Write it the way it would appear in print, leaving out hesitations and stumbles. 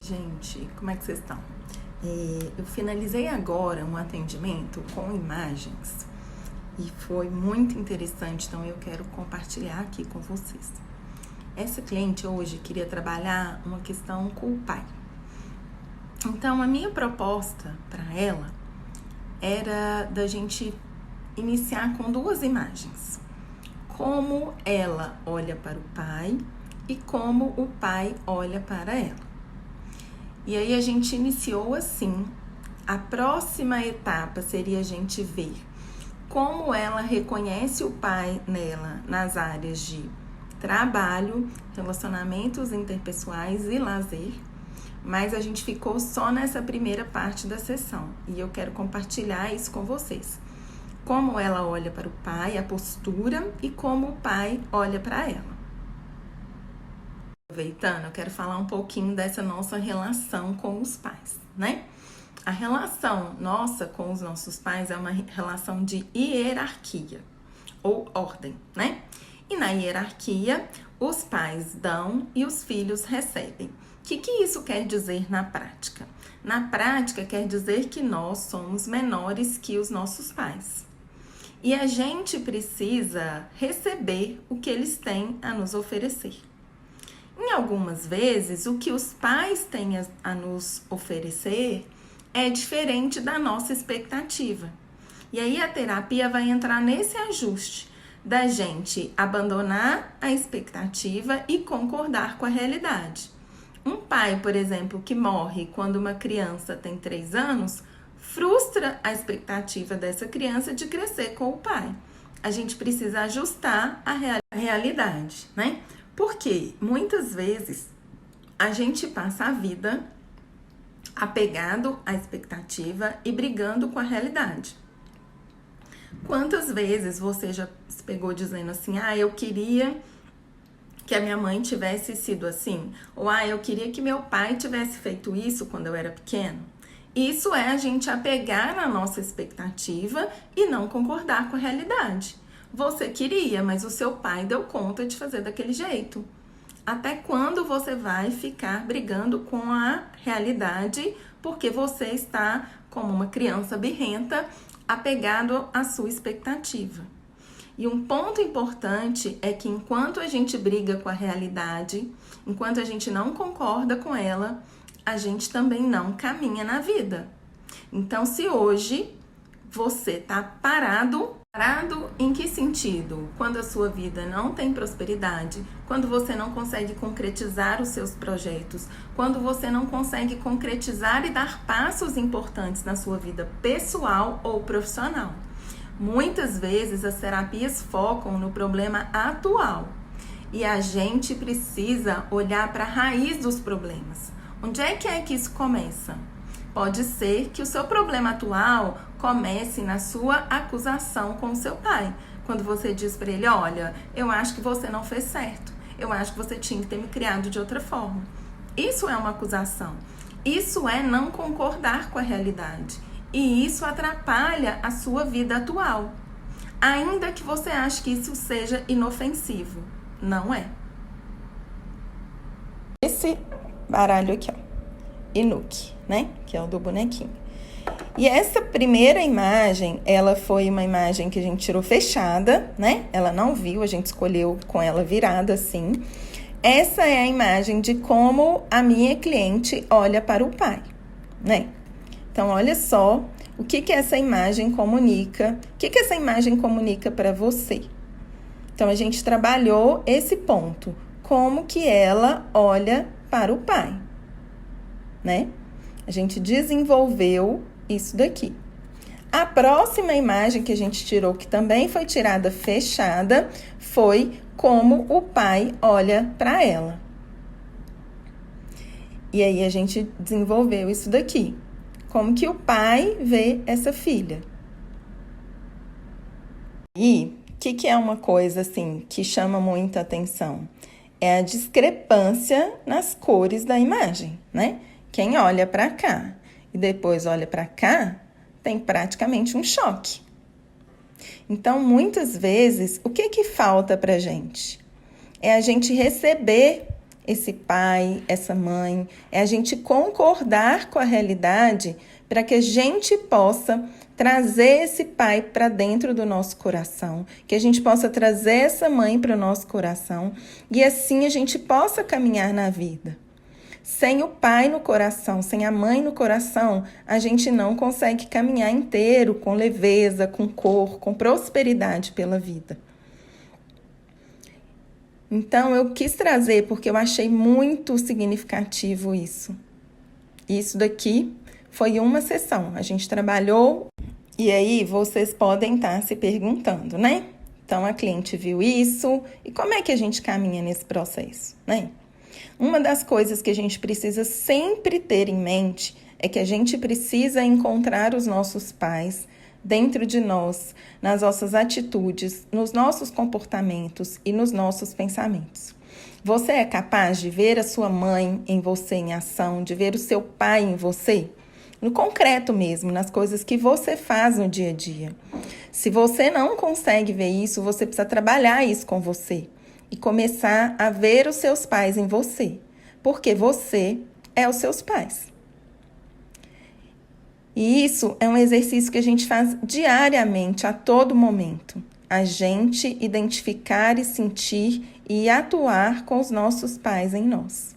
Gente, como é que vocês estão? Eu finalizei agora um atendimento com imagens e foi muito interessante, então eu quero compartilhar aqui com vocês. Essa cliente hoje queria trabalhar uma questão com o pai. Então, a minha proposta para ela era da gente iniciar com duas imagens. Como ela olha para o pai e como o pai olha para ela. E aí a gente iniciou assim. A próxima etapa seria a gente ver como ela reconhece o pai nela nas áreas de trabalho, relacionamentos interpessoais e lazer. Mas a gente ficou só nessa primeira parte da sessão e eu quero compartilhar isso com vocês. Como ela olha para o pai, a postura e como o pai olha para ela. Aproveitando, eu quero falar um pouquinho dessa nossa relação com os pais, né? A relação nossa com os nossos pais é uma relação de hierarquia ou ordem, né? E na hierarquia, os pais dão e os filhos recebem. O que isso quer dizer na prática? Na prática, quer dizer que nós somos menores que os nossos pais. E a gente precisa receber o que eles têm a nos oferecer. Em algumas vezes, o que os pais têm a nos oferecer é diferente da nossa expectativa. E aí a terapia vai entrar nesse ajuste da gente abandonar a expectativa e concordar com a realidade. Um pai, por exemplo, que morre quando uma criança tem 3 anos, frustra a expectativa dessa criança de crescer com o pai. A gente precisa ajustar a realidade, né? Porque muitas vezes a gente passa a vida apegado à expectativa e brigando com a realidade. Quantas vezes você já se pegou dizendo assim, eu queria que a minha mãe tivesse sido assim, ou eu queria que meu pai tivesse feito isso quando eu era pequeno? Isso é a gente apegar na nossa expectativa e não concordar com a realidade. Você queria, mas o seu pai deu conta de fazer daquele jeito. Até quando você vai ficar brigando com a realidade porque você está como uma criança birrenta, apegado à sua expectativa? E um ponto importante é que enquanto a gente briga com a realidade, enquanto a gente não concorda com ela, a gente também não caminha na vida. Então, se hoje você está parado em que sentido? Quando a sua vida não tem prosperidade, quando você não consegue concretizar os seus projetos, quando você não consegue concretizar e dar passos importantes na sua vida pessoal ou profissional. Muitas vezes as terapias focam no problema atual e a gente precisa olhar para a raiz dos problemas. Onde é que isso começa? Pode ser que o seu problema atual comece na sua acusação com o seu pai. Quando você diz para ele, olha, eu acho que você não fez certo. Eu acho que você tinha que ter me criado de outra forma. Isso é uma acusação. Isso é não concordar com a realidade. E isso atrapalha a sua vida atual. Ainda que você ache que isso seja inofensivo. Não é. Esse baralho aqui, ó. Inuki, né? Que é o do bonequinho. E essa primeira imagem, ela foi uma imagem que a gente tirou fechada, né? Ela não viu, a gente escolheu com ela virada assim. Essa é a imagem de como a minha cliente olha para o pai, né? Então, olha só o que essa imagem comunica. O que essa imagem comunica para você? Então, a gente trabalhou esse ponto. Como que ela olha para o pai, né? A gente desenvolveu isso daqui. A próxima imagem que a gente tirou, que também foi tirada fechada, foi como o pai olha para ela. E aí a gente desenvolveu isso daqui. Como que o pai vê essa filha. E o que é uma coisa assim que chama muita atenção? É a discrepância nas cores da imagem, né? Quem olha para cá e depois olha para cá, tem praticamente um choque. Então, muitas vezes, o que falta pra gente? É a gente receber esse pai, essa mãe, é a gente concordar com a realidade para que a gente possa trazer esse pai para dentro do nosso coração, que a gente possa trazer essa mãe para o nosso coração e assim a gente possa caminhar na vida. Sem o pai no coração, sem a mãe no coração, a gente não consegue caminhar inteiro, com leveza, com cor, com prosperidade pela vida. Então, eu quis trazer porque eu achei muito significativo isso. Isso daqui foi uma sessão, a gente trabalhou e aí vocês podem estar se perguntando, né? Então, a cliente viu isso e como é que a gente caminha nesse processo, né? Uma das coisas que a gente precisa sempre ter em mente é que a gente precisa encontrar os nossos pais dentro de nós, nas nossas atitudes, nos nossos comportamentos e nos nossos pensamentos. Você é capaz de ver a sua mãe em você em ação, de ver o seu pai em você? No concreto mesmo, nas coisas que você faz no dia a dia. Se você não consegue ver isso, você precisa trabalhar isso com você e começar a ver os seus pais em você, porque você é os seus pais. E isso é um exercício que a gente faz diariamente, a todo momento. A gente identificar e sentir e atuar com os nossos pais em nós.